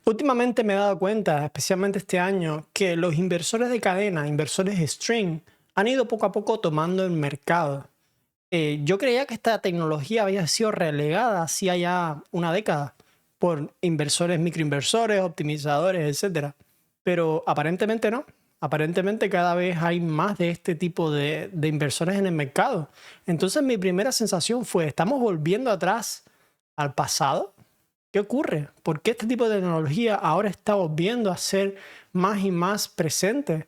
Últimamente me he dado cuenta, especialmente este año, que los inversores de cadena, inversores de string, han ido poco a poco tomando el mercado. Yo creía que esta tecnología había sido relegada hacía ya una década por inversores, microinversores, optimizadores, etcétera. Pero aparentemente no. Aparentemente cada vez hay más de este tipo de inversores en el mercado. Entonces mi primera sensación fue, ¿estamos volviendo atrás al pasado? ¿Qué ocurre? ¿Por qué este tipo de tecnología ahora está volviendo a ser más y más presente?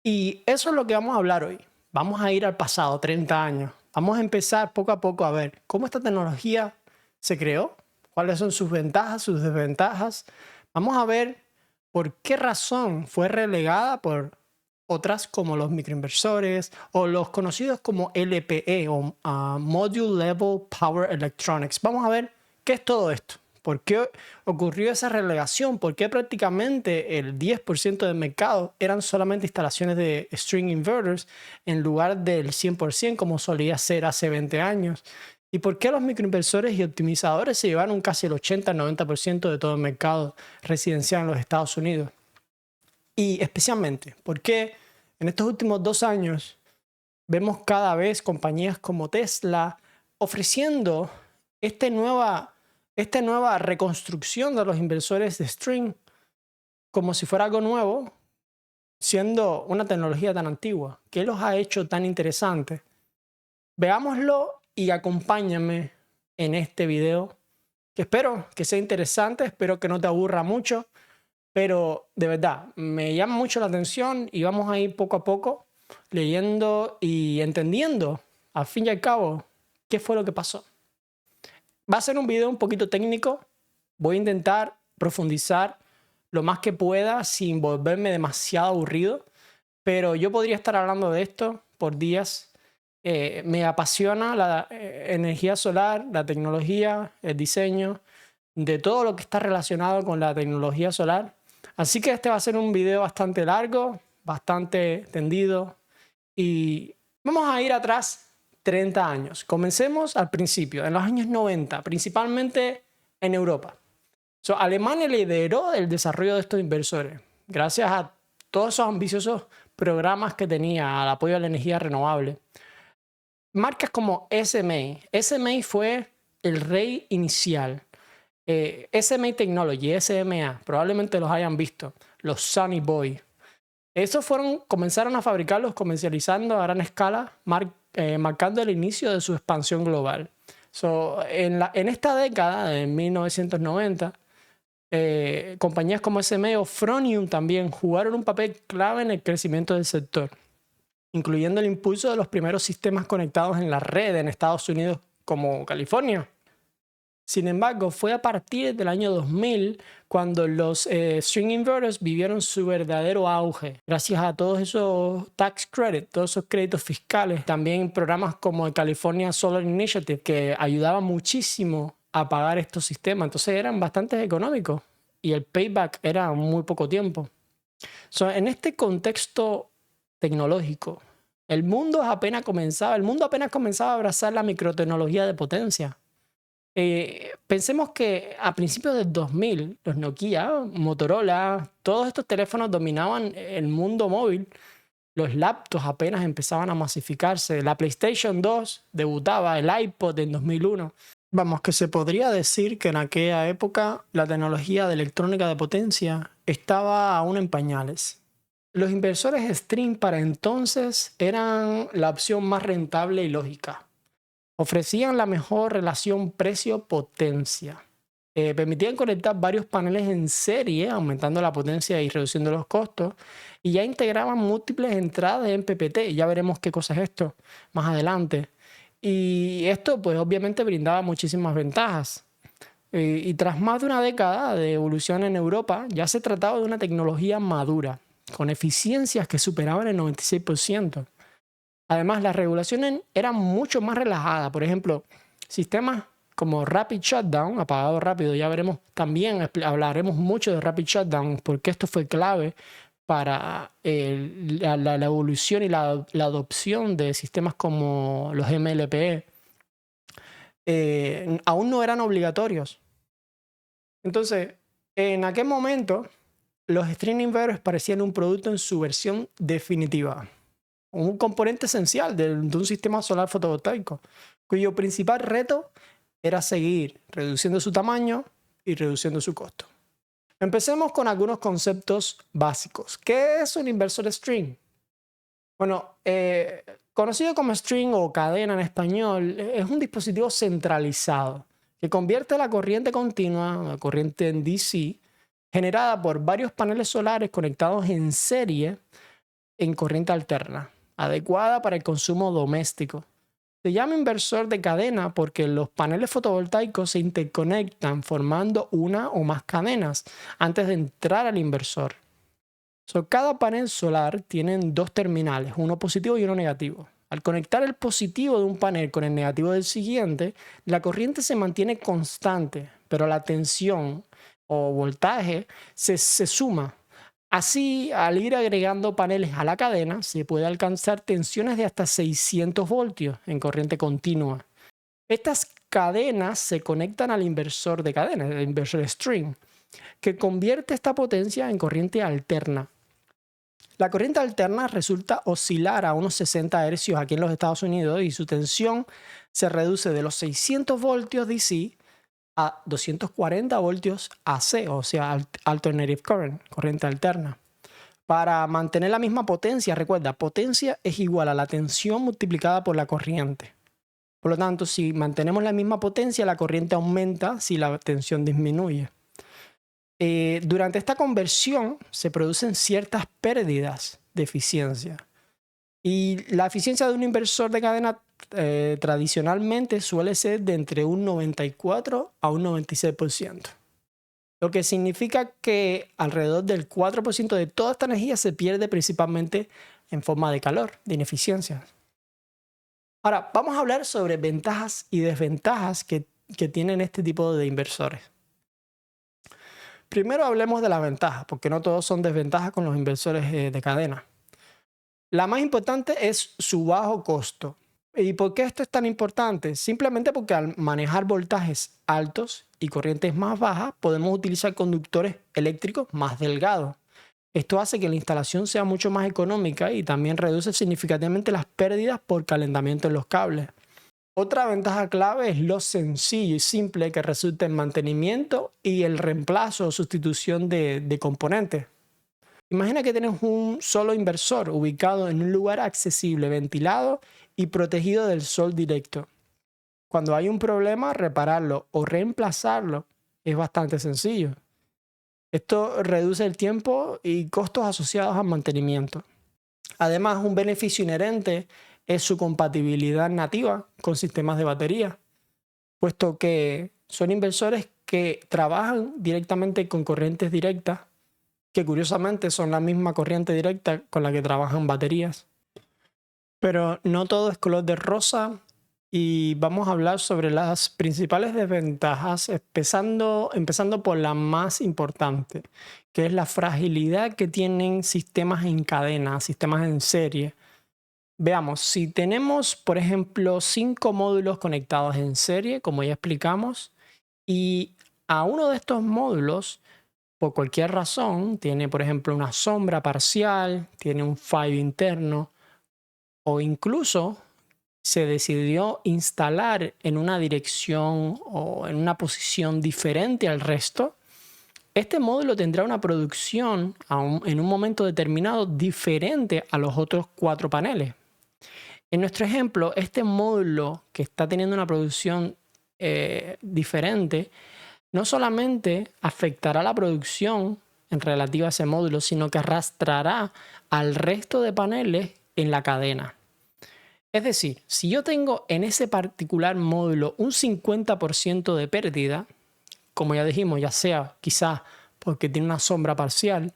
Y eso es lo que vamos a hablar hoy. Vamos a ir al pasado, 30 años. Vamos a empezar poco a poco a ver cómo esta tecnología se creó, cuáles son sus ventajas, sus desventajas. Vamos a ver por qué razón fue relegada por otras como los microinversores o los conocidos como LPE o Module Level Power Electronics. Vamos a ver qué es todo esto. ¿Por qué ocurrió esa relegación? ¿Por qué prácticamente el 10% del mercado eran solamente instalaciones de string inverters en lugar del 100% como solía ser hace 20 años? ¿Y por qué los microinversores y optimizadores se llevaron casi el 80-90% de todo el mercado residencial en los Estados Unidos? Y especialmente, ¿por qué en estos últimos 2 años vemos cada vez compañías como Tesla ofreciendo esta nueva reconstrucción de los inversores de string como si fuera algo nuevo, siendo una tecnología tan antigua? ¿Qué los ha hecho tan interesantes? Veámoslo y acompáñame en este video, que espero que sea interesante, espero que no te aburra mucho, pero de verdad me llama mucho la atención y vamos a ir poco a poco leyendo y entendiendo, al fin y al cabo, qué fue lo que pasó. Va a ser un video un poquito técnico. Voy a intentar profundizar lo más que pueda sin volverme demasiado aburrido, pero yo podría estar hablando de esto por días. Me apasiona la energía solar, la tecnología, el diseño, de todo lo que está relacionado con la tecnología solar. Así que este va a ser un video bastante largo, bastante tendido y vamos a ir atrás 30 años. Comencemos al principio, en los años 90, principalmente en Europa. Alemania lideró el desarrollo de estos inversores gracias a todos esos ambiciosos programas que tenía al apoyo a la energía renovable. Marcas como SMA. SMA fue el rey inicial. SMA Technology, SMA, probablemente los hayan visto. Los Sunny Boy. Esos comenzaron a fabricarlos comercializando a gran escala, marcando el inicio de su expansión global. En esta década, de 1990, compañías como SMA o Fronium también jugaron un papel clave en el crecimiento del sector, incluyendo el impulso de los primeros sistemas conectados en la red en Estados Unidos como California. Sin embargo, fue a partir del año 2000 cuando los string inverters vivieron su verdadero auge, gracias a todos esos tax credits, todos esos créditos fiscales, también programas como el California Solar Initiative, que ayudaban muchísimo a pagar estos sistemas. Entonces eran bastante económicos y el payback era muy poco tiempo. En este contexto tecnológico, el mundo apenas comenzaba a abrazar la microtecnología de potencia. Pensemos que a principios del 2000, los Nokia, Motorola, todos estos teléfonos dominaban el mundo móvil. Los laptops apenas empezaban a masificarse. La PlayStation 2 debutaba, el iPod en 2001. Vamos, que se podría decir que en aquella época la tecnología de electrónica de potencia estaba aún en pañales. Los inversores string para entonces eran la opción más rentable y lógica. Ofrecían la mejor relación precio-potencia. Permitían conectar varios paneles en serie, aumentando la potencia y reduciendo los costos. Y ya integraban múltiples entradas de MPPT. Ya veremos qué cosa es esto más adelante. Y esto, pues obviamente brindaba muchísimas ventajas. Y tras más de una década de evolución en Europa, ya se trataba de una tecnología madura, con eficiencias que superaban el 96%. Además, las regulaciones eran mucho más relajadas. Por ejemplo, sistemas como Rapid Shutdown, apagado rápido, ya veremos, también hablaremos mucho de Rapid Shutdown porque esto fue clave para la evolución y la adopción de sistemas como los MLPE. Aún no eran obligatorios. Entonces, En aquel momento, los string inverters parecían un producto en su versión definitiva, un componente esencial de un sistema solar fotovoltaico, cuyo principal reto era seguir reduciendo su tamaño y reduciendo su costo. Empecemos con algunos conceptos básicos. ¿Qué es un inversor string? Bueno, conocido como string o cadena en español, es un dispositivo centralizado que convierte la corriente continua, la corriente en DC, generada por varios paneles solares conectados en serie en corriente alterna, adecuada para el consumo doméstico. Se llama inversor de cadena porque los paneles fotovoltaicos se interconectan formando una o más cadenas antes de entrar al inversor. Cada panel solar tiene dos terminales, uno positivo y uno negativo. Al conectar el positivo de un panel con el negativo del siguiente, la corriente se mantiene constante, pero la tensión o voltaje se suma. Así, al ir agregando paneles a la cadena, se puede alcanzar tensiones de hasta 600 voltios en corriente continua. Estas cadenas se conectan al inversor de cadena, el inversor string, que convierte esta potencia en corriente alterna. La corriente alterna resulta oscilar a unos 60 Hz aquí en los Estados Unidos y su tensión se reduce de los 600 voltios DC a 240 voltios AC, o sea, alternative current, corriente alterna. Para mantener la misma potencia, recuerda, potencia es igual a la tensión multiplicada por la corriente. Por lo tanto, si mantenemos la misma potencia, la corriente aumenta si la tensión disminuye. Durante esta conversión se producen ciertas pérdidas de eficiencia. Y la eficiencia de un inversor de cadena tradicionalmente suele ser de entre un 94 a un 96%. Lo que significa que alrededor del 4% de toda esta energía se pierde principalmente en forma de calor, de ineficiencia. Ahora, vamos a hablar sobre ventajas y desventajas que tienen este tipo de inversores. Primero hablemos de la ventaja, porque no todos son desventajas con los inversores de cadena. La más importante es su bajo costo. ¿Y por qué esto es tan importante? Simplemente porque al manejar voltajes altos y corrientes más bajas, podemos utilizar conductores eléctricos más delgados. Esto hace que la instalación sea mucho más económica y también reduce significativamente las pérdidas por calentamiento en los cables. Otra ventaja clave es lo sencillo y simple que resulta en mantenimiento y el reemplazo o sustitución de componentes. Imagina que tienes un solo inversor ubicado en un lugar accesible, ventilado y protegido del sol directo. Cuando hay un problema, repararlo o reemplazarlo es bastante sencillo. Esto reduce el tiempo y costos asociados al mantenimiento. Además, un beneficio inherente es su compatibilidad nativa con sistemas de batería, puesto que son inversores que trabajan directamente con corrientes directas, que curiosamente son la misma corriente directa con la que trabajan baterías. Pero no todo es color de rosa y vamos a hablar sobre las principales desventajas, empezando por la más importante, que es la fragilidad que tienen sistemas en cadena, sistemas en serie. Veamos, si tenemos, por ejemplo, 5 módulos conectados en serie, como ya explicamos, y a uno de estos módulos, por cualquier razón, tiene, por ejemplo, una sombra parcial, tiene un fallo interno, o incluso se decidió instalar en una dirección o en una posición diferente al resto, este módulo tendrá una producción en un momento determinado diferente a los otros 4 paneles. En nuestro ejemplo, este módulo que está teniendo una producción diferente, no solamente afectará la producción en relativa a ese módulo, sino que arrastrará al resto de paneles en la cadena. Es decir, si yo tengo en ese particular módulo un 50% de pérdida, como ya dijimos, ya sea quizás porque tiene una sombra parcial,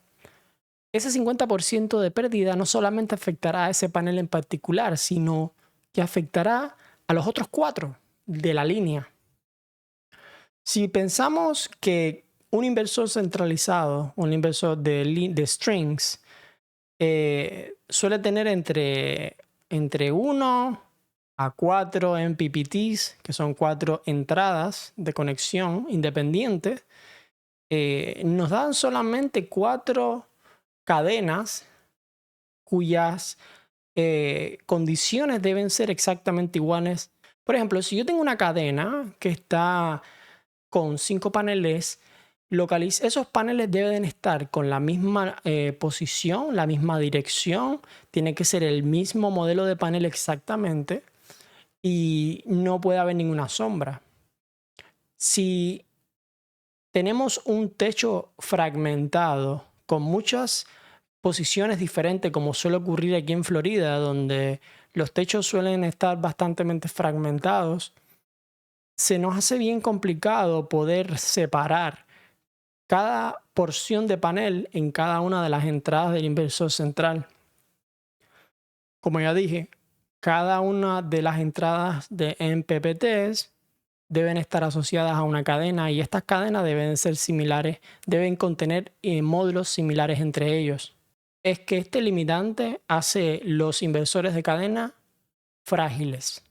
ese 50% de pérdida no solamente afectará a ese panel en particular, sino que afectará a los otros 4 de la línea. Si pensamos que un inversor centralizado, un inversor de strings, suele tener entre 1 a 4 MPPTs, que son 4 entradas de conexión independientes, nos dan solamente 4 cadenas cuyas condiciones deben ser exactamente iguales. Por ejemplo, si yo tengo una cadena que está con 5 paneles, esos paneles deben estar con la misma posición, la misma dirección, tiene que ser el mismo modelo de panel exactamente y no puede haber ninguna sombra. Si tenemos un techo fragmentado con muchas posiciones diferentes, como suele ocurrir aquí en Florida, donde los techos suelen estar bastante fragmentados, se nos hace bien complicado poder separar cada porción de panel en cada una de las entradas del inversor central. Como ya dije, cada una de las entradas de MPPTs deben estar asociadas a una cadena y estas cadenas deben ser similares, deben contener módulos similares entre ellos. Es que este limitante hace los inversores de cadena frágiles.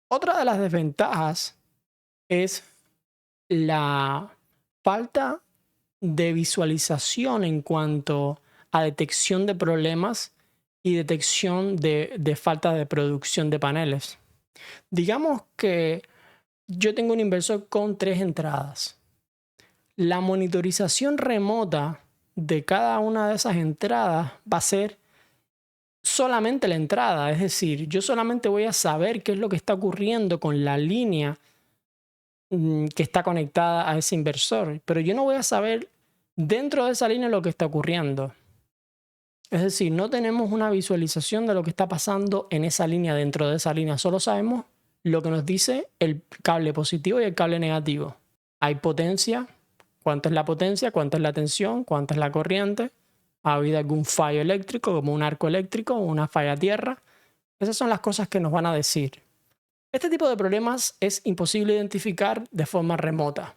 Otra de las desventajas es la falta de visualización en cuanto a detección de problemas y detección de falta de producción de paneles. Digamos que yo tengo un inversor con 3 entradas. La monitorización remota de cada una de esas entradas va a ser solamente la entrada, es decir, yo solamente voy a saber qué es lo que está ocurriendo con la línea que está conectada a ese inversor, pero yo no voy a saber dentro de esa línea lo que está ocurriendo. Es decir, no tenemos una visualización de lo que está pasando en esa línea, dentro de esa línea, solo sabemos lo que nos dice el cable positivo y el cable negativo. Hay potencia, cuánto es la potencia, cuánto es la tensión, cuánto es la corriente. ¿Ha habido algún fallo eléctrico, como un arco eléctrico o una falla a tierra? Esas son las cosas que nos van a decir. Este tipo de problemas es imposible identificar de forma remota,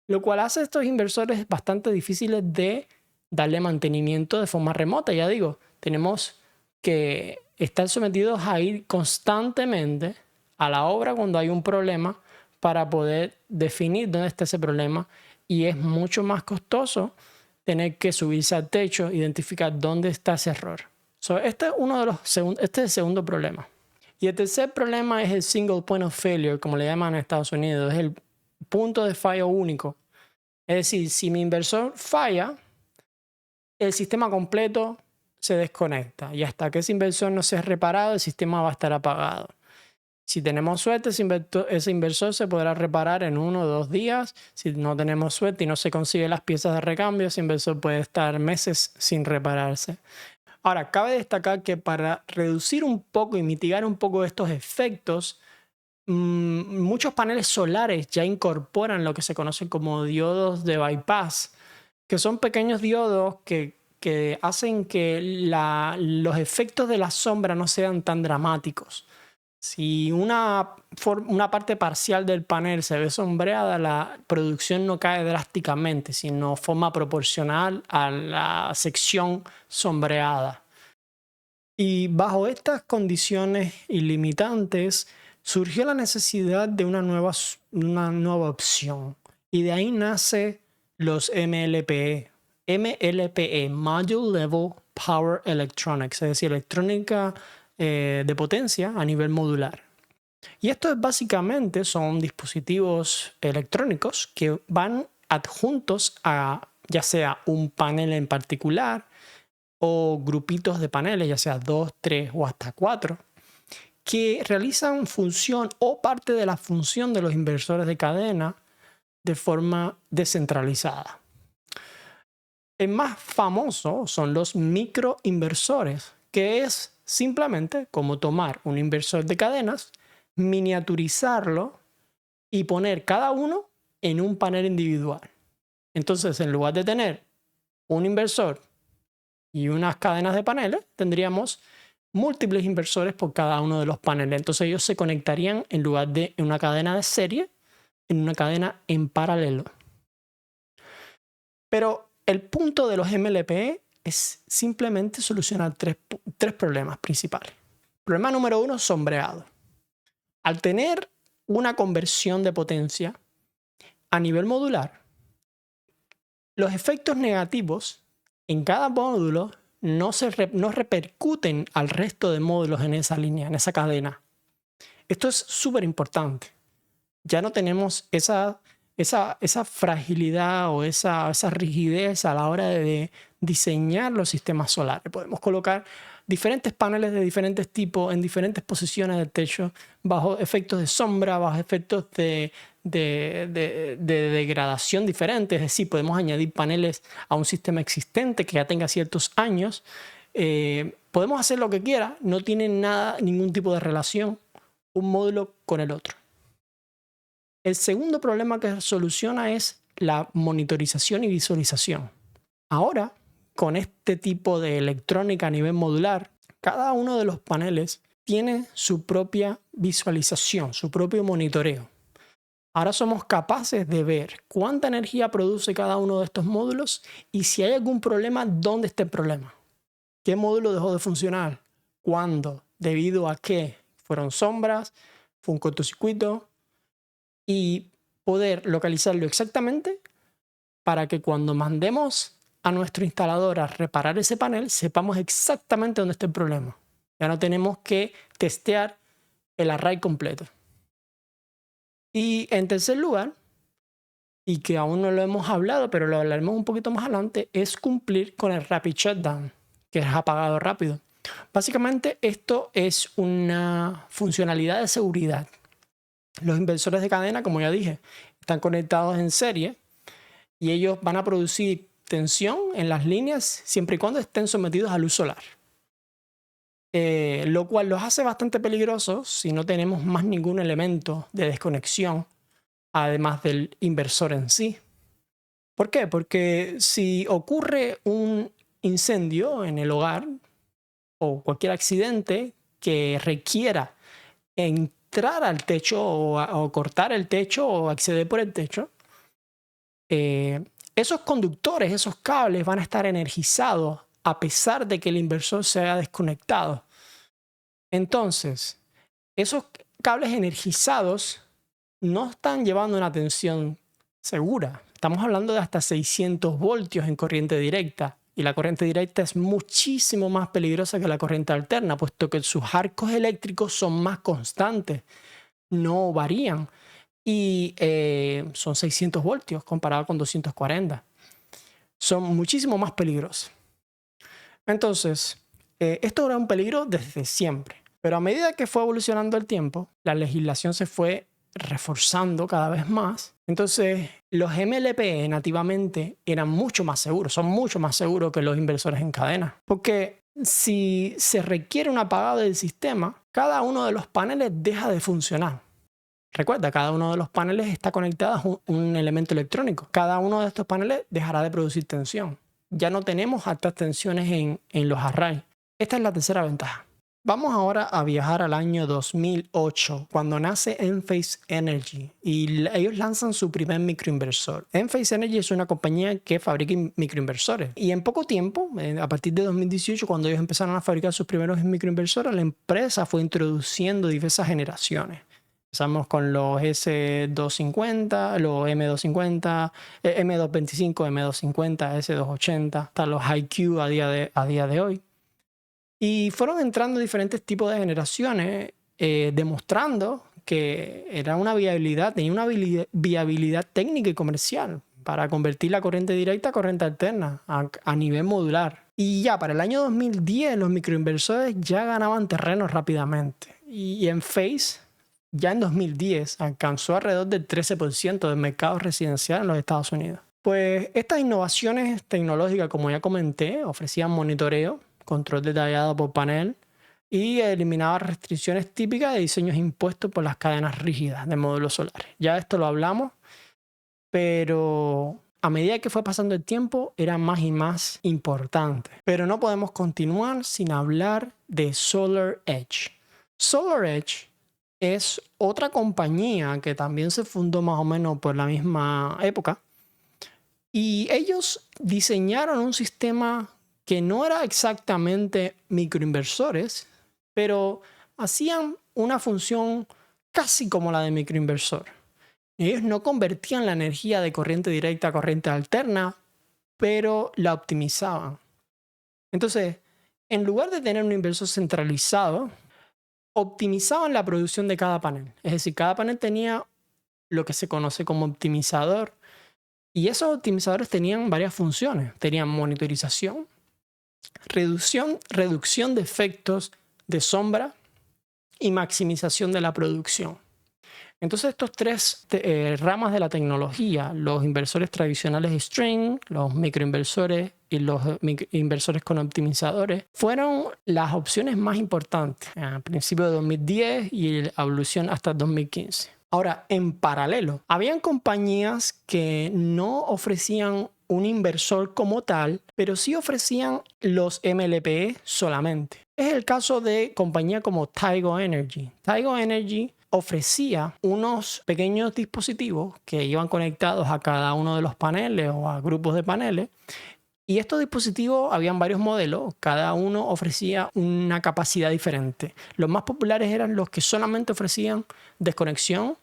lo cual hace a estos inversores bastante difíciles de darle mantenimiento de forma remota. Ya digo, tenemos que estar sometidos a ir constantemente a la obra cuando hay un problema para poder definir dónde está ese problema, y es mucho más costoso tener que subirse al techo, identificar dónde está ese error. Este es el segundo problema. Y el tercer problema es el single point of failure, como le llaman en Estados Unidos. Es el punto de fallo único. Es decir, si mi inversor falla, el sistema completo se desconecta. Y hasta que ese inversor no sea reparado, el sistema va a estar apagado. Si tenemos suerte, ese inversor se podrá reparar en 1 o 2 días. Si no tenemos suerte y no se consiguen las piezas de recambio, ese inversor puede estar meses sin repararse. Ahora, cabe destacar que para reducir un poco y mitigar un poco estos efectos, muchos paneles solares ya incorporan lo que se conoce como diodos de bypass, que son pequeños diodos que hacen que los efectos de la sombra no sean tan dramáticos. Si una parte parcial del panel se ve sombreada, la producción no cae drásticamente, sino forma proporcional a la sección sombreada. Y bajo estas condiciones ilimitantes surgió la necesidad de una nueva opción. Y de ahí nace los MLPE. MLPE, Module Level Power Electronics, es decir, electrónica de potencia a nivel modular. Y esto básicamente son dispositivos electrónicos que van adjuntos a ya sea un panel en particular o grupitos de paneles, ya sea 2, 3 o hasta 4, que realizan función o parte de la función de los inversores de cadena de forma descentralizada. El más famoso son los microinversores, que es simplemente como tomar un inversor de cadenas, miniaturizarlo y poner cada uno en un panel individual. Entonces, en lugar de tener un inversor y unas cadenas de paneles, tendríamos múltiples inversores por cada uno de los paneles. Entonces ellos se conectarían, en lugar de en una cadena de serie, en una cadena en paralelo. Pero el punto de los MLPE es simplemente solucionar tres problemas principales. Problema número 1, sombreado. Al tener una conversión de potencia a nivel modular, Los efectos negativos en cada módulo no repercuten al resto de módulos en esa línea, en esa cadena. Esto es súper importante. Ya no tenemos esa fragilidad o esa rigidez a la hora de diseñar los sistemas solares. Podemos colocar diferentes paneles de diferentes tipos en diferentes posiciones del techo, bajo efectos de sombra, bajo efectos de degradación diferentes. Es decir, podemos añadir paneles a un sistema existente que ya tenga ciertos años. Podemos hacer lo que quiera, no tiene ningún tipo de relación un módulo con el otro. El segundo problema que soluciona es la monitorización y visualización. Ahora, con este tipo de electrónica a nivel modular, cada uno de los paneles tiene su propia visualización, su propio monitoreo. Ahora somos capaces de ver cuánta energía produce cada uno de estos módulos y si hay algún problema, ¿dónde está el problema? ¿Qué módulo dejó de funcionar? ¿Cuándo? ¿Debido a qué? ¿Fueron sombras? ¿Fue un cortocircuito? Y poder localizarlo exactamente para que cuando mandemos a nuestro instalador a reparar ese panel, sepamos exactamente dónde está el problema. Ya no tenemos que testear el array completo. Y en tercer lugar, y que aún no lo hemos hablado, pero lo hablaremos un poquito más adelante, es cumplir con el Rapid Shutdown, que es apagado rápido. Básicamente esto es una funcionalidad de seguridad. Los inversores de cadena, como ya dije, están conectados en serie y ellos van a producir tensión en las líneas siempre y cuando estén sometidos a luz solar. Lo cual los hace bastante peligrosos si no tenemos más ningún elemento de desconexión, además del inversor en sí. ¿Por qué? Porque si ocurre un incendio en el hogar o cualquier accidente que requiera entrar al techo o cortar el techo o acceder por el techo, esos conductores, esos cables van a estar energizados a pesar de que el inversor se haya desconectado. Entonces, esos cables energizados no están llevando una tensión segura. Estamos hablando de hasta 600 voltios en corriente directa. Y la corriente directa es muchísimo más peligrosa que la corriente alterna, puesto que sus arcos eléctricos son más constantes, no varían. Y son 600 voltios comparado con 240. Son muchísimo más peligrosos. Entonces, esto era un peligro desde siempre. Pero a medida que fue evolucionando el tiempo, la legislación se fue reforzando cada vez más. Entonces, los MLPE nativamente eran mucho más seguros, son mucho más seguros que los inversores en cadena. Porque si se requiere un apagado del sistema, cada uno de los paneles deja de funcionar. Recuerda, cada uno de los paneles está conectado a un elemento electrónico. Cada uno de estos paneles dejará de producir tensión. Ya no tenemos altas tensiones en los arrays. Esta es la tercera ventaja. Vamos ahora a viajar al año 2008, cuando nace Enphase Energy y ellos lanzan su primer microinversor. Enphase Energy es una compañía que fabrica microinversores y en poco tiempo, a partir de 2018, cuando ellos empezaron a fabricar sus primeros microinversores, la empresa fue introduciendo diversas generaciones. Empezamos con los S250, los M250, M225, M250, S280, hasta los IQ a día de hoy. Y fueron entrando diferentes tipos de generaciones, demostrando que era una viabilidad, tenía una viabilidad técnica y comercial para convertir la corriente directa a corriente alterna a nivel modular. Y ya para el año 2010 los microinversores ya ganaban terreno rápidamente. Y Enphase ya en 2010 alcanzó alrededor del 13% del mercado residencial en los Estados Unidos. Pues estas innovaciones tecnológicas, como ya comenté, ofrecían monitoreo, control detallado por panel y eliminaba restricciones típicas de diseños impuestos por las cadenas rígidas de módulos solares. Ya esto lo hablamos, pero a medida que fue pasando el tiempo era más y más importante. Pero no podemos continuar sin hablar de SolarEdge. SolarEdge es otra compañía que también se fundó más o menos por la misma época y ellos diseñaron un sistema que no era exactamente microinversores, pero hacían una función casi como la de microinversor. Ellos no convertían la energía de corriente directa a corriente alterna, pero la optimizaban. Entonces, en lugar de tener un inversor centralizado, optimizaban la producción de cada panel. Es decir, cada panel tenía lo que se conoce como optimizador. Y esos optimizadores tenían varias funciones. Tenían monitorización, reducción de efectos de sombra y maximización de la producción. Entonces estos tres ramas de la tecnología, los inversores tradicionales string, los microinversores y los inversores con optimizadores, fueron las opciones más importantes a principios de 2010 y la evolución hasta 2015. Ahora, en paralelo, habían compañías que no ofrecían un inversor como tal, pero sí ofrecían los MLPE solamente. Es el caso de compañías como Tigo Energy. Tigo Energy ofrecía unos pequeños dispositivos que iban conectados a cada uno de los paneles o a grupos de paneles. Y estos dispositivos, habían varios modelos, cada uno ofrecía una capacidad diferente. Los más populares eran los que solamente ofrecían desconexión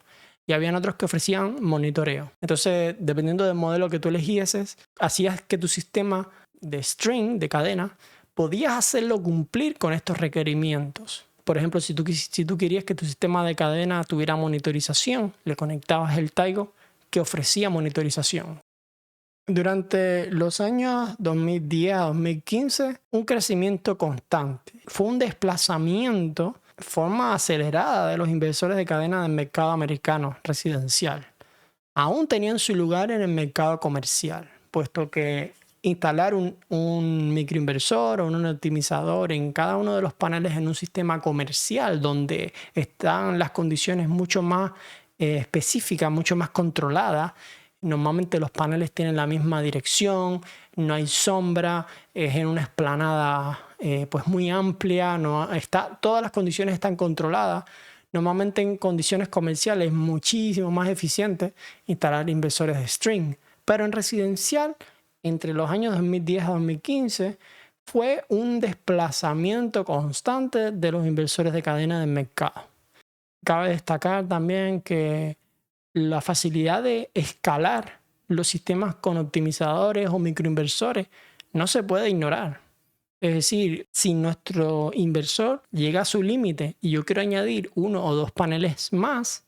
y habían otros que ofrecían monitoreo. Entonces, dependiendo del modelo que tú eligieses, hacías que tu sistema de string, de cadena, podías hacerlo cumplir con estos requerimientos. Por ejemplo, si tú querías que tu sistema de cadena tuviera monitorización, le conectabas el Tigo que ofrecía monitorización. Durante los años 2010 a 2015, un crecimiento constante. Fue un desplazamiento de forma acelerada de los inversores de cadena del mercado americano residencial. Aún tenían su lugar en el mercado comercial, puesto que instalar un microinversor o un optimizador en cada uno de los paneles en un sistema comercial donde están las condiciones mucho más específicas, mucho más controladas. Normalmente los paneles tienen la misma dirección, no hay sombra, es en una explanada pues muy amplia, todas las condiciones están controladas. Normalmente en condiciones comerciales es muchísimo más eficiente instalar inversores de string, pero en residencial entre los años 2010 a 2015 fue un desplazamiento constante de los inversores de cadena del mercado. Cabe destacar también que la facilidad de escalar los sistemas con optimizadores o microinversores no se puede ignorar. Es decir, si nuestro inversor llega a su límite y yo quiero añadir 1 o 2 paneles más,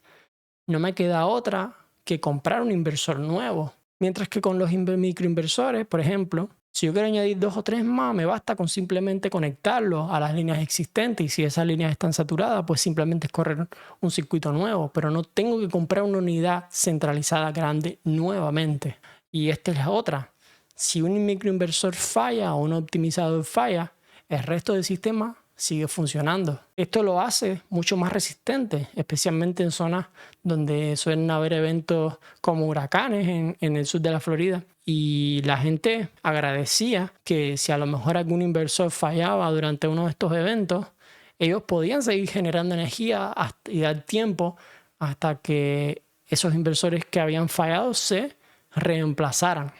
no me queda otra que comprar un inversor nuevo. Mientras que con los microinversores, por ejemplo, si yo quiero añadir 2 o 3 más, me basta con simplemente conectarlos a las líneas existentes y si esas líneas están saturadas, pues simplemente es correr un circuito nuevo, pero no tengo que comprar una unidad centralizada grande nuevamente. Y esta es la otra. Si un microinversor falla o un optimizador falla, el resto del sistema sigue funcionando. Esto lo hace mucho más resistente, especialmente en zonas donde suelen haber eventos como huracanes en el sur de la Florida. Y la gente agradecía que si a lo mejor algún inversor fallaba durante uno de estos eventos, ellos podían seguir generando energía y dar tiempo hasta que esos inversores que habían fallado se reemplazaran.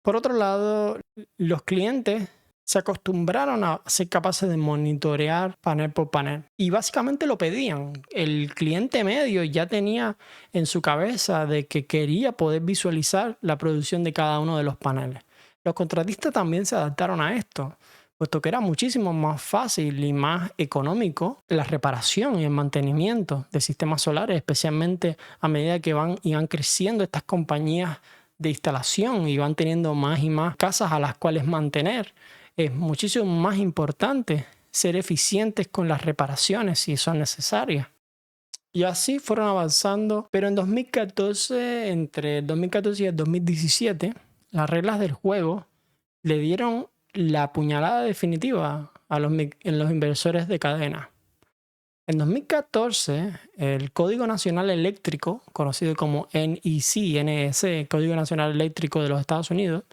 Por otro lado, los clientes se acostumbraron a ser capaces de monitorear panel por panel. Y básicamente lo pedían. El cliente medio ya tenía en su cabeza de que quería poder visualizar la producción de cada uno de los paneles. Los contratistas también se adaptaron a esto, puesto que era muchísimo más fácil y más económico la reparación y el mantenimiento de sistemas solares, especialmente a medida que iban creciendo estas compañías de instalación y van teniendo más y más casas a las cuales mantener. Es muchísimo más importante ser eficientes con las reparaciones si son necesarias. Y así fueron avanzando, pero en 2014, entre el 2014 y el 2017, las reglas del juego le dieron la puñalada definitiva en los inversores de cadena. En 2014, el Código Nacional Eléctrico, conocido como NEC, Código Nacional Eléctrico de los Estados Unidos,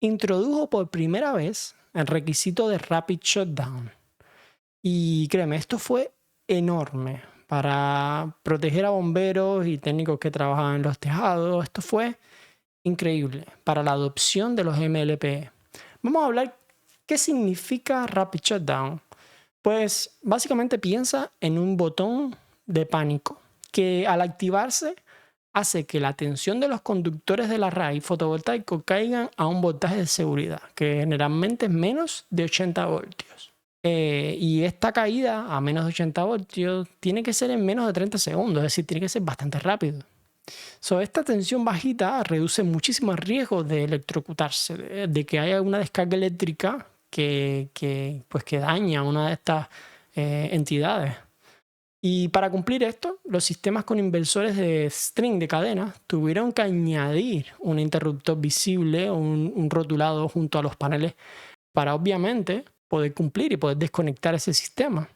introdujo por primera vez el requisito de Rapid Shutdown. Y créeme, esto fue enorme para proteger a bomberos y técnicos que trabajaban en los tejados. Esto fue increíble para la adopción de los MLPE. Vamos a hablar qué significa Rapid Shutdown. Pues básicamente piensa en un botón de pánico que al activarse hace que la tensión de los conductores del array fotovoltaico caigan a un voltaje de seguridad, que generalmente es menos de 80 voltios. Y esta caída a menos de 80 voltios tiene que ser en menos de 30 segundos, es decir, tiene que ser bastante rápido. Esta tensión bajita reduce muchísimo el riesgo de electrocutarse, de que haya una descarga eléctrica que daña una de estas entidades. Y para cumplir esto, los sistemas con inversores de string, de cadena, tuvieron que añadir un interruptor visible o un rotulado junto a los paneles para obviamente poder cumplir y poder desconectar ese sistema.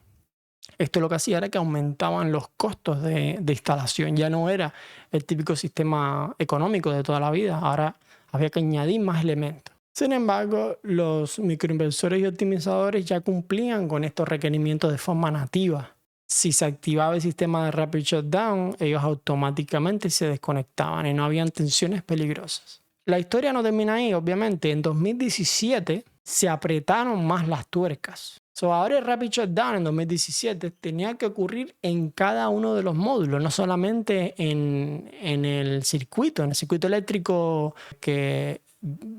Esto lo que hacía era que aumentaban los costos de instalación. Ya no era el típico sistema económico de toda la vida. Ahora había que añadir más elementos. Sin embargo, los microinversores y optimizadores ya cumplían con estos requerimientos de forma nativa. Si se activaba el sistema de Rapid Shutdown, ellos automáticamente se desconectaban y no habían tensiones peligrosas. La historia no termina ahí, obviamente. En 2017 se apretaron más las tuercas. Ahora el Rapid Shutdown en 2017 tenía que ocurrir en cada uno de los módulos, no solamente en el circuito eléctrico que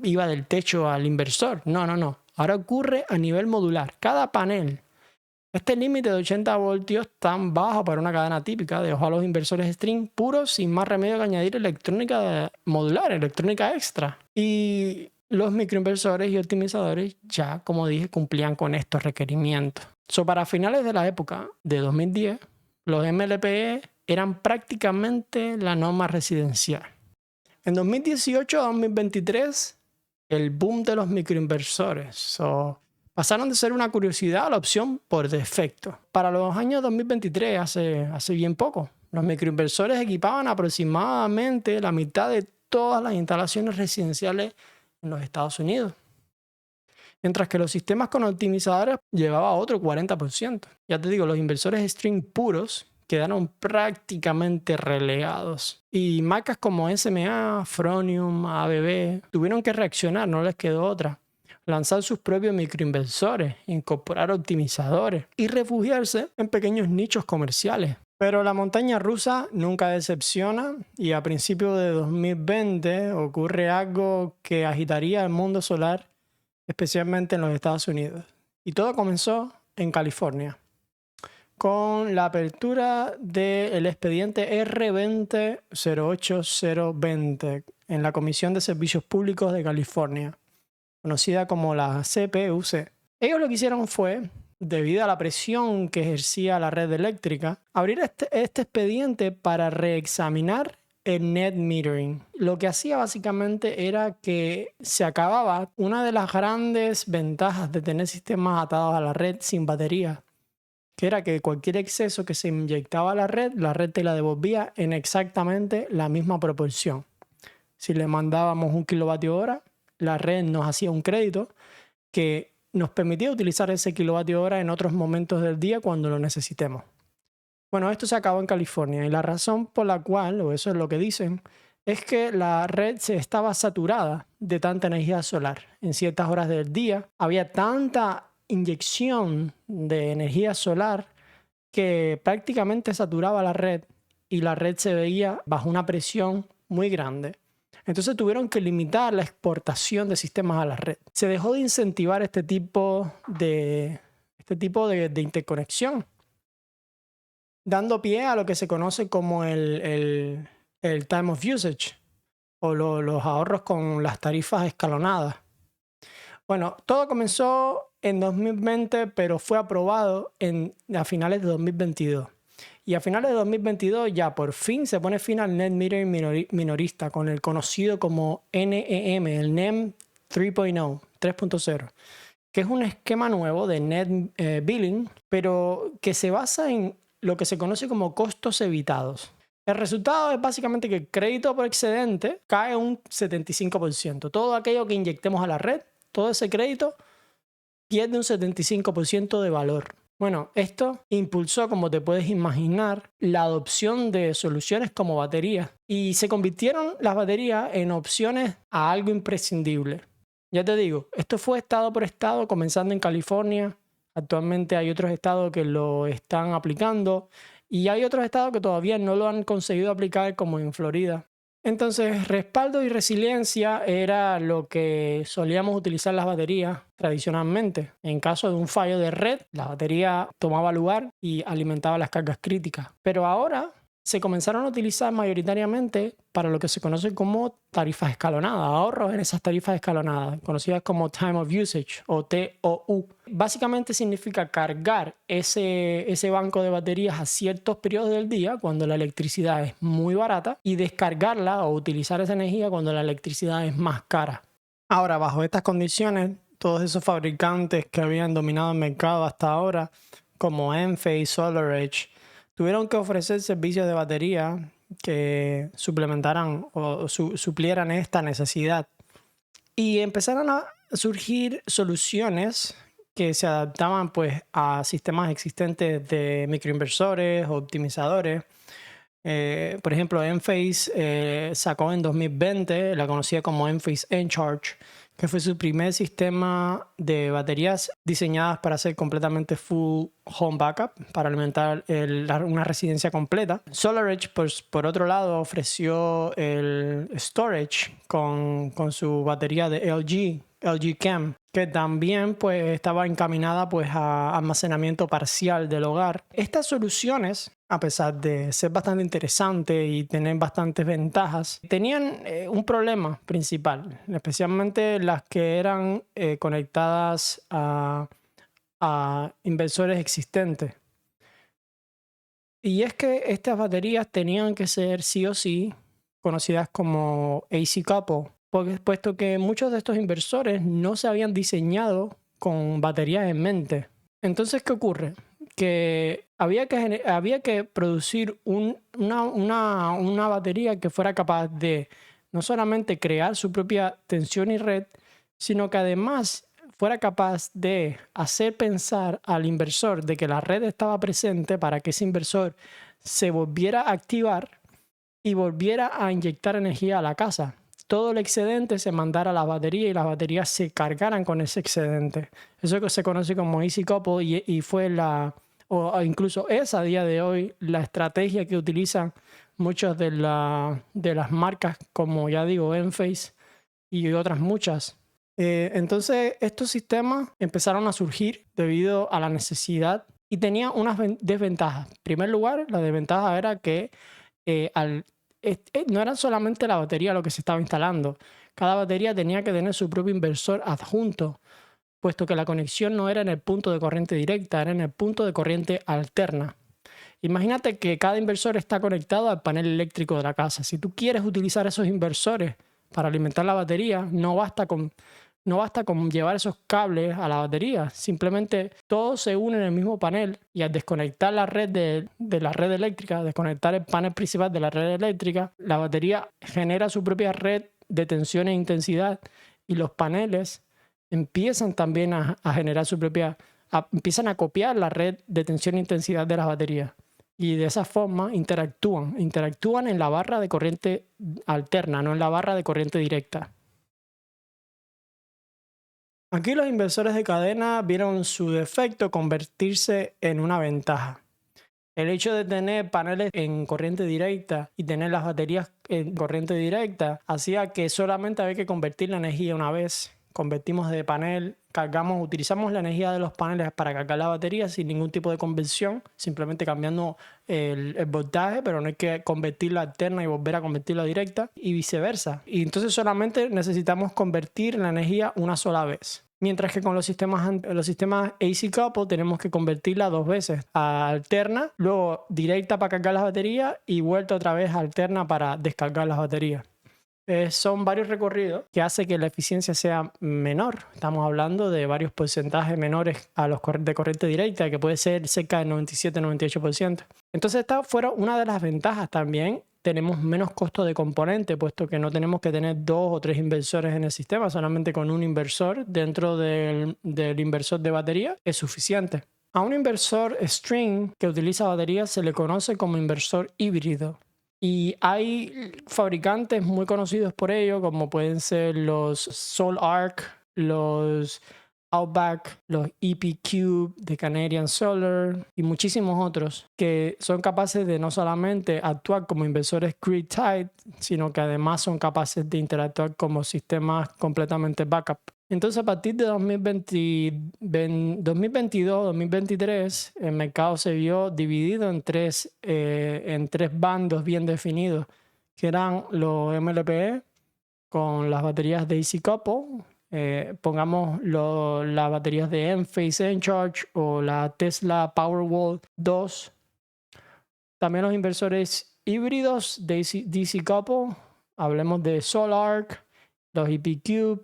iba del techo al inversor. No. Ahora ocurre a nivel modular. Cada panel. Este límite de 80 voltios tan bajo para una cadena típica dejó a los inversores string puros sin más remedio que añadir electrónica modular, electrónica extra. Y los microinversores y optimizadores ya, como dije, cumplían con estos requerimientos. Para finales de la época de 2010, los MLPE eran prácticamente la norma residencial. En 2018 a 2023, el boom de los microinversores. Pasaron de ser una curiosidad a la opción por defecto. Para los años 2023, hace bien poco, los microinversores equipaban aproximadamente la mitad de todas las instalaciones residenciales en los Estados Unidos. Mientras que los sistemas con optimizadores llevaban otro 40%. Ya te digo, los inversores string puros quedaron prácticamente relegados. Y marcas como SMA, Fronium, ABB tuvieron que reaccionar, no les quedó otra. Lanzar sus propios microinversores, incorporar optimizadores y refugiarse en pequeños nichos comerciales. Pero la montaña rusa nunca decepciona y a principios de 2020 ocurre algo que agitaría el mundo solar, especialmente en los Estados Unidos. Y todo comenzó en California, con la apertura del expediente R20-08020 en la Comisión de Servicios Públicos de California, conocida como la CPUC. Ellos lo que hicieron fue, debido a la presión que ejercía la red eléctrica, abrir este expediente para reexaminar el net metering. Lo que hacía básicamente era que se acababa una de las grandes ventajas de tener sistemas atados a la red sin batería, que era que cualquier exceso que se inyectaba a la red te la devolvía en exactamente la misma proporción. Si le mandábamos 1 kilovatio hora, la red nos hacía un crédito que nos permitía utilizar ese kilovatio hora en otros momentos del día cuando lo necesitemos. Bueno, esto se acabó en California y la razón por la cual, o eso es lo que dicen, es que la red se estaba saturada de tanta energía solar. En ciertas horas del día había tanta inyección de energía solar que prácticamente saturaba la red y la red se veía bajo una presión muy grande. Entonces tuvieron que limitar la exportación de sistemas a la red. Se dejó de incentivar este tipo de interconexión, dando pie a lo que se conoce como el time of usage o los ahorros con las tarifas escalonadas. Bueno, todo comenzó en 2020, pero fue aprobado a finales de 2022. Y a finales de 2022 ya por fin se pone fin al net metering minorista con el conocido como NEM, el NEM 3.0, que es un esquema nuevo de net billing, pero que se basa en lo que se conoce como costos evitados. El resultado es básicamente que el crédito por excedente cae un 75%. Todo aquello que inyectemos a la red, todo ese crédito pierde un 75% de valor. Bueno, esto impulsó, como te puedes imaginar, la adopción de soluciones como baterías y se convirtieron las baterías en opciones a algo imprescindible. Ya te digo, esto fue estado por estado, comenzando en California. Actualmente hay otros estados que lo están aplicando Y hay otros estados que todavía no lo han conseguido aplicar, como en Florida. Entonces, respaldo y resiliencia era lo que solíamos utilizar las baterías tradicionalmente. En caso de un fallo de red, la batería tomaba lugar y alimentaba las cargas críticas. Pero ahora se comenzaron a utilizar mayoritariamente para lo que se conoce como tarifas escalonadas, ahorros en esas tarifas escalonadas, conocidas como Time of Usage o TOU. Básicamente significa cargar ese banco de baterías a ciertos periodos del día cuando la electricidad es muy barata y descargarla o utilizar esa energía cuando la electricidad es más cara. Ahora, bajo estas condiciones, todos esos fabricantes que habían dominado el mercado hasta ahora, como Enphase, SolarEdge, tuvieron que ofrecer servicios de batería que suplementaran o suplieran esta necesidad. Y empezaron a surgir soluciones que se adaptaban pues a sistemas existentes de microinversores, optimizadores. Por ejemplo, Enphase sacó en 2020, la conocía como Enphase Encharge, que fue su primer sistema de baterías diseñadas para ser completamente full home backup, para alimentar una residencia completa. SolarEdge, por otro lado, ofreció el storage con su batería de LG Chem, que también pues, estaba encaminada pues, a almacenamiento parcial del hogar. Estas soluciones, a pesar de ser bastante interesantes y tener bastantes ventajas, tenían un problema principal, especialmente las que eran conectadas a inversores existentes. Y es que estas baterías tenían que ser sí o sí conocidas como AC couple, puesto que muchos de estos inversores no se habían diseñado con baterías en mente. Entonces, ¿qué ocurre? Que había que producir una batería que fuera capaz de no solamente crear su propia tensión y red, sino que además fuera capaz de hacer pensar al inversor de que la red estaba presente para que ese inversor se volviera a activar y volviera a inyectar energía a la casa. Todo el excedente se mandara a la batería y las baterías se cargaran con ese excedente. Eso que se conoce como AC couple y fue o incluso es a día de hoy la estrategia que utilizan muchas de las marcas como ya digo Enphase y otras muchas. Entonces estos sistemas empezaron a surgir debido a la necesidad y tenían unas desventajas. En primer lugar, la desventaja era que no era solamente la batería lo que se estaba instalando. Cada batería tenía que tener su propio inversor adjunto, puesto que la conexión no era en el punto de corriente directa, era en el punto de corriente alterna. Imagínate que cada inversor está conectado al panel eléctrico de la casa. Si tú quieres utilizar esos inversores para alimentar la batería, no basta con llevar esos cables a la batería. Simplemente todos se unen en el mismo panel y al desconectar la red de la red eléctrica, desconectar el panel principal de la red eléctrica, la batería genera su propia red de tensión e intensidad y los paneles empiezan también a generar empiezan a copiar la red de tensión e intensidad de las baterías. Y de esa forma interactúan en la barra de corriente alterna, no en la barra de corriente directa. Aquí los inversores de cadena vieron su defecto convertirse en una ventaja. El hecho de tener paneles en corriente directa y tener las baterías en corriente directa hacía que solamente había que convertir la energía una vez. Convertimos de panel, utilizamos la energía de los paneles para cargar la batería sin ningún tipo de conversión, simplemente cambiando el voltaje, pero no hay que convertirla alterna y volver a convertirla directa y viceversa. Y entonces solamente necesitamos convertir la energía una sola vez. Mientras que con los sistemas AC couple tenemos que convertirla 2 veces, a alterna, luego directa para cargar las baterías y vuelta otra vez a alterna para descargar las baterías. Son varios recorridos que hace que la eficiencia sea menor. Estamos hablando de varios porcentajes menores a los de corriente directa, que puede ser cerca del 97-98%. Entonces esta fuera una de las ventajas también. Tenemos menos costo de componente, puesto que no tenemos que tener 2 o 3 inversores en el sistema, solamente con un inversor dentro del inversor de batería es suficiente. A un inversor string que utiliza baterías se le conoce como inversor híbrido. Y hay fabricantes muy conocidos por ello, como pueden ser los SolarArc, los Outback, los EP Cube de Canadian Solar y muchísimos otros que son capaces de no solamente actuar como inversores grid-tied, sino que además son capaces de interactuar como sistemas completamente backup. Entonces, a partir de 2022-2023, el mercado se vio dividido en tres bandos bien definidos, que eran los MLPE con las baterías de AC Couple, pongamos las baterías de Enphase Encharge o la Tesla Powerwall 2. También los inversores híbridos de DC Couple, hablemos de SolarC, los EP Cube,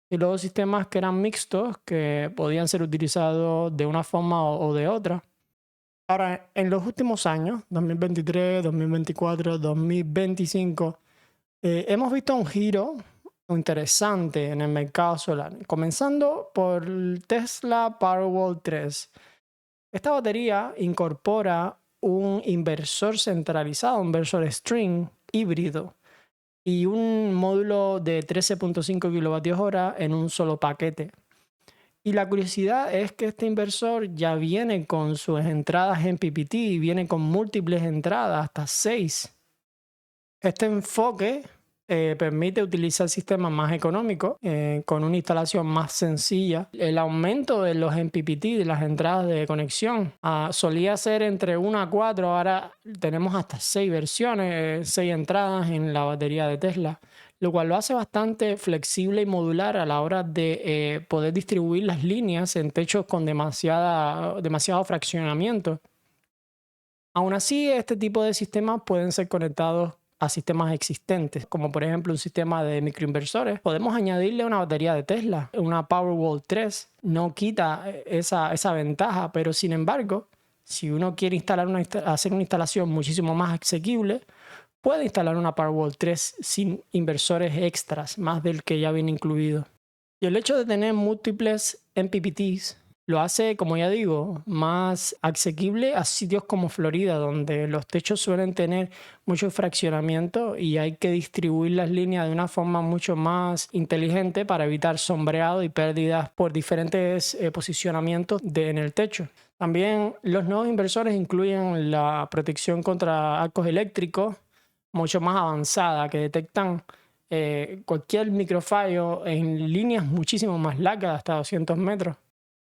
y luego sistemas que eran mixtos que podían ser utilizados de una forma o de otra. Ahora, en los últimos años, 2023, 2024, 2025, hemos visto un giro interesante en el mercado solar, comenzando por el Tesla Powerwall 3. Esta batería incorpora un inversor centralizado, un inversor string híbrido, y un módulo de 13.5 kWh en un solo paquete. Y la curiosidad es que este inversor ya viene con sus entradas en PPT, viene con múltiples entradas, hasta 6. Este enfoque permite utilizar sistemas más económicos, con una instalación más sencilla. El aumento de los MPPT, de las entradas de conexión, solía ser entre 1 a 4, ahora tenemos hasta 6 versiones, 6 entradas en la batería de Tesla, lo cual lo hace bastante flexible y modular a la hora de poder distribuir las líneas en techos con demasiado fraccionamiento. Aún así, este tipo de sistemas pueden ser conectados a sistemas existentes, como por ejemplo un sistema de microinversores. Podemos añadirle una batería de Tesla, una Powerwall 3. No quita esa ventaja, pero sin embargo, si uno quiere hacer una instalación muchísimo más asequible, puede instalar una Powerwall 3 sin inversores extras, más del que ya viene incluido. Y el hecho de tener múltiples MPPTs lo hace, como ya digo, más asequible a sitios como Florida, donde los techos suelen tener mucho fraccionamiento y hay que distribuir las líneas de una forma mucho más inteligente para evitar sombreado y pérdidas por diferentes posicionamientos en el techo. También los nuevos inversores incluyen la protección contra arcos eléctricos mucho más avanzada, que detectan cualquier microfallo en líneas muchísimo más largas, hasta 200 metros.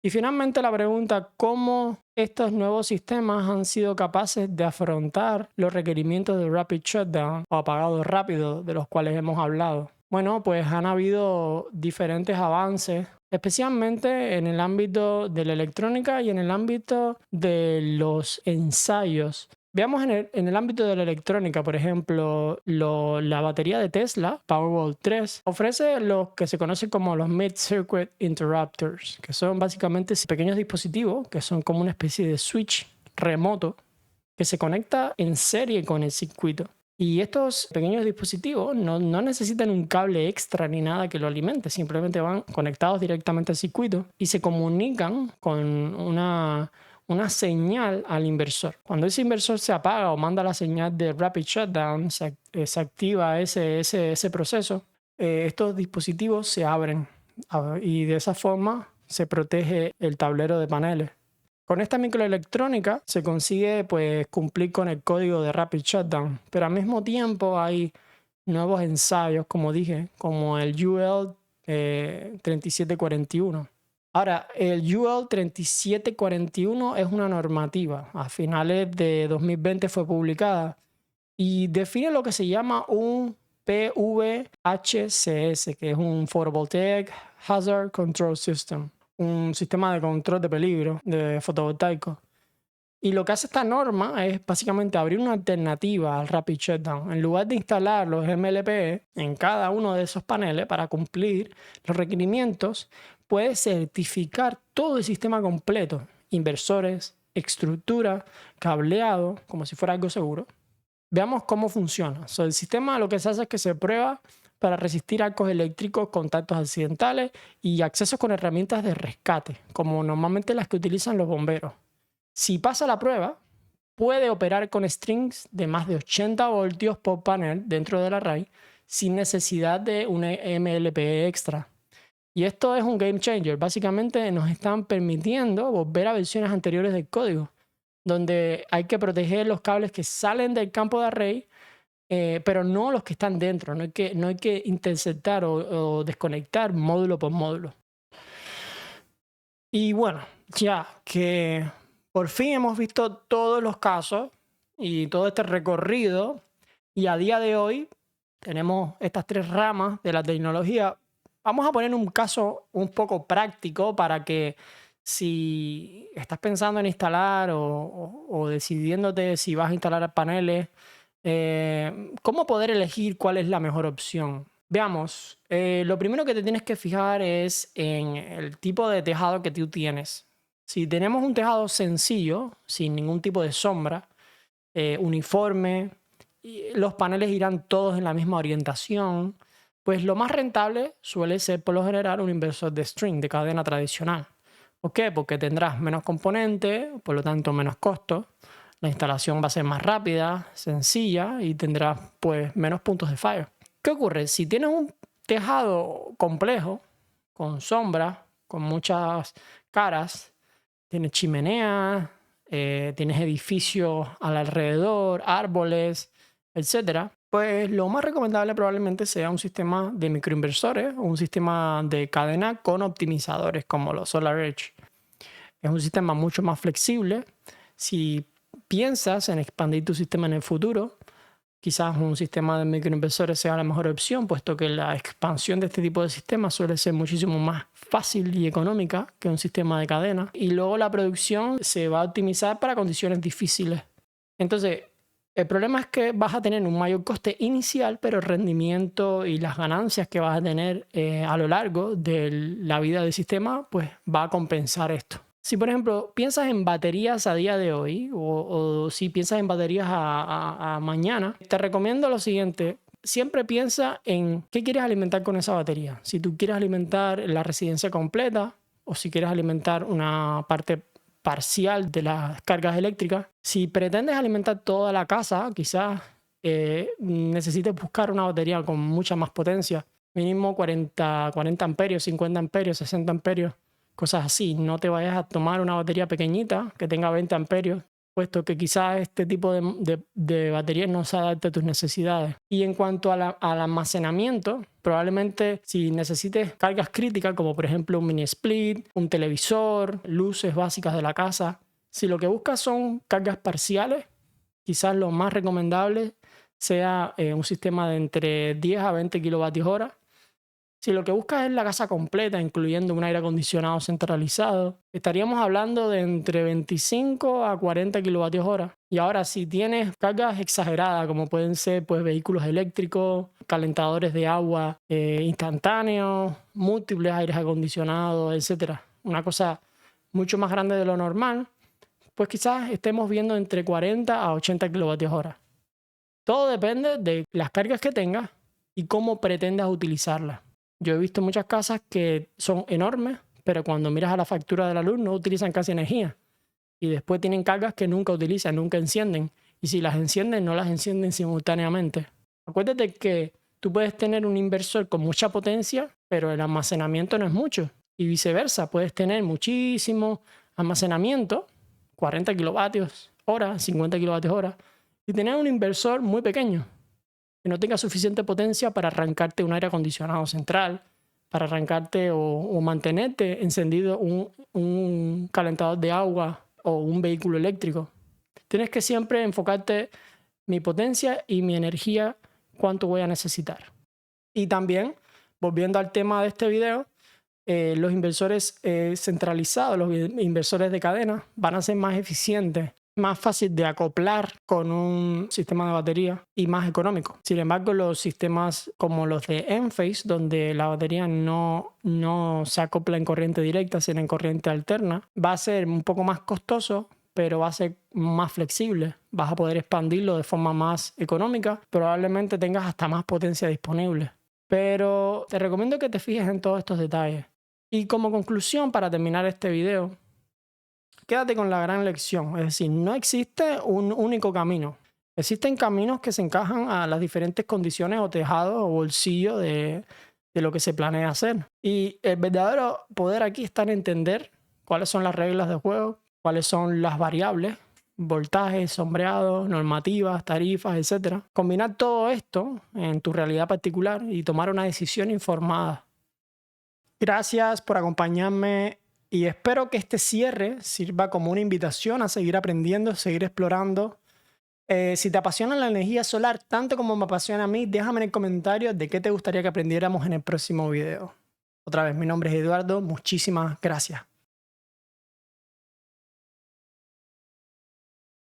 Y finalmente la pregunta, ¿cómo estos nuevos sistemas han sido capaces de afrontar los requerimientos de Rapid Shutdown o apagado rápido de los cuales hemos hablado? Bueno, pues han habido diferentes avances, especialmente en el ámbito de la electrónica y en el ámbito de los ensayos. Veamos en el ámbito de la electrónica, por ejemplo, la batería de Tesla, Powerwall 3, ofrece lo que se conoce como los Mid-Circuit Interrupters, que son básicamente pequeños dispositivos que son como una especie de switch remoto que se conecta en serie con el circuito. Y estos pequeños dispositivos no necesitan un cable extra ni nada que lo alimente, simplemente van conectados directamente al circuito y se comunican con una señal al inversor. Cuando ese inversor se apaga o manda la señal de Rapid Shutdown, se activa ese proceso, estos dispositivos se abren y de esa forma se protege el tablero de paneles. Con esta microelectrónica se consigue pues, cumplir con el código de Rapid Shutdown, pero al mismo tiempo hay nuevos ensayos, como dije, como el UL 3741. Ahora, el UL 3741 es una normativa. A finales de 2020 fue publicada y define lo que se llama un PVHCS, que es un Photovoltaic Hazard Control System, un sistema de control de peligro de fotovoltaico. Y lo que hace esta norma es básicamente abrir una alternativa al Rapid Shutdown. En lugar de instalar los MLPE en cada uno de esos paneles para cumplir los requerimientos, puede certificar todo el sistema completo, inversores, estructura, cableado, como si fuera algo seguro. Veamos cómo funciona. El sistema lo que se hace es que se prueba para resistir arcos eléctricos, contactos accidentales y accesos con herramientas de rescate, como normalmente las que utilizan los bomberos. Si pasa la prueba, puede operar con strings de más de 80 voltios por panel dentro del array sin necesidad de un MLPE extra. Y esto es un game changer. Básicamente nos están permitiendo volver a versiones anteriores del código, donde hay que proteger los cables que salen del campo de array, pero no los que están dentro. No hay que interceptar o desconectar módulo por módulo. Y bueno, ya que por fin hemos visto todos los casos y todo este recorrido, y a día de hoy tenemos estas 3 ramas de la tecnología, vamos a poner un caso un poco práctico para que si estás pensando en instalar o decidiéndote si vas a instalar paneles, cómo poder elegir cuál es la mejor opción. Veamos, lo primero que te tienes que fijar es en el tipo de tejado que tú tienes. Si tenemos un tejado sencillo, sin ningún tipo de sombra, uniforme, y los paneles irán todos en la misma orientación, pues lo más rentable suele ser por lo general un inversor de string, de cadena tradicional. ¿Por qué? Porque tendrás menos componentes, por lo tanto menos costo, la instalación va a ser más rápida, sencilla y tendrás pues menos puntos de fallo. ¿Qué ocurre? Si tienes un tejado complejo, con sombra, con muchas caras, tienes chimenea, tienes edificios alrededor, árboles, etcétera, pues lo más recomendable probablemente sea un sistema de microinversores o un sistema de cadena con optimizadores como los SolarEdge. Es un sistema mucho más flexible. Si piensas en expandir tu sistema en el futuro, quizás un sistema de microinversores sea la mejor opción, puesto que la expansión de este tipo de sistemas suele ser muchísimo más fácil y económica que un sistema de cadena. Y luego la producción se va a optimizar para condiciones difíciles. Entonces, el problema es que vas a tener un mayor coste inicial, pero el rendimiento y las ganancias que vas a tener a lo largo de la vida del sistema, pues va a compensar esto. Si, por ejemplo, piensas en baterías a día de hoy o si piensas en baterías a mañana, te recomiendo lo siguiente. Siempre piensa en qué quieres alimentar con esa batería. Si tú quieres alimentar la residencia completa o si quieres alimentar una parte parcial de las cargas eléctricas. Si pretendes alimentar toda la casa, quizás necesites buscar una batería con mucha más potencia. Mínimo 40 amperios, 50 amperios, 60 amperios. Cosas así. No te vayas a tomar una batería pequeñita que tenga 20 amperios, puesto que quizás este tipo de baterías no se adapte a tus necesidades. Y en cuanto al almacenamiento, probablemente si necesites cargas críticas, como por ejemplo un mini split, un televisor, luces básicas de la casa, si lo que buscas son cargas parciales, quizás lo más recomendable sea un sistema de entre 10 a 20 kilovatios hora. Si lo que buscas es la casa completa, incluyendo un aire acondicionado centralizado, estaríamos hablando de entre 25 a 40 kilovatios hora. Y ahora, si tienes cargas exageradas, como pueden ser pues, vehículos eléctricos, calentadores de agua instantáneos, múltiples aires acondicionados, etc., una cosa mucho más grande de lo normal, pues quizás estemos viendo entre 40 a 80 kilovatios hora. Todo depende de las cargas que tengas y cómo pretendas utilizarlas. Yo he visto muchas casas que son enormes, pero cuando miras a la factura de la luz no utilizan casi energía. Y después tienen cargas que nunca utilizan, nunca encienden. Y si las encienden, no las encienden simultáneamente. Acuérdate que tú puedes tener un inversor con mucha potencia, pero el almacenamiento no es mucho. Y viceversa, puedes tener muchísimo almacenamiento, 40 kilovatios hora, 50 kilovatios hora, y tener un inversor muy pequeño, que no tenga suficiente potencia para arrancarte un aire acondicionado central, para arrancarte o mantenerte encendido un calentador de agua o un vehículo eléctrico. Tienes que siempre enfocarte mi potencia y mi energía, cuánto voy a necesitar. Y también, volviendo al tema de este video, los inversores centralizados, los inversores de cadena, van a ser más eficientes, más fácil de acoplar con un sistema de batería y más económico. Sin embargo, los sistemas como los de Enphase, donde la batería no se acopla en corriente directa, sino en corriente alterna, va a ser un poco más costoso, pero va a ser más flexible. Vas a poder expandirlo de forma más económica. Probablemente tengas hasta más potencia disponible. Pero te recomiendo que te fijes en todos estos detalles. Y como conclusión, para terminar este video, quédate con la gran lección, es decir, no existe un único camino. Existen caminos que se encajan a las diferentes condiciones o tejados o bolsillos de de lo que se planea hacer. Y el verdadero poder aquí está en entender cuáles son las reglas del juego, cuáles son las variables, voltaje, sombreado, normativas, tarifas, etc. Combinar todo esto en tu realidad particular y tomar una decisión informada. Gracias por acompañarme y espero que este cierre sirva como una invitación a seguir aprendiendo, seguir explorando. Si te apasiona la energía solar tanto como me apasiona a mí, déjame en el comentario de qué te gustaría que aprendiéramos en el próximo video. Otra vez, mi nombre es Eduardo. Muchísimas gracias.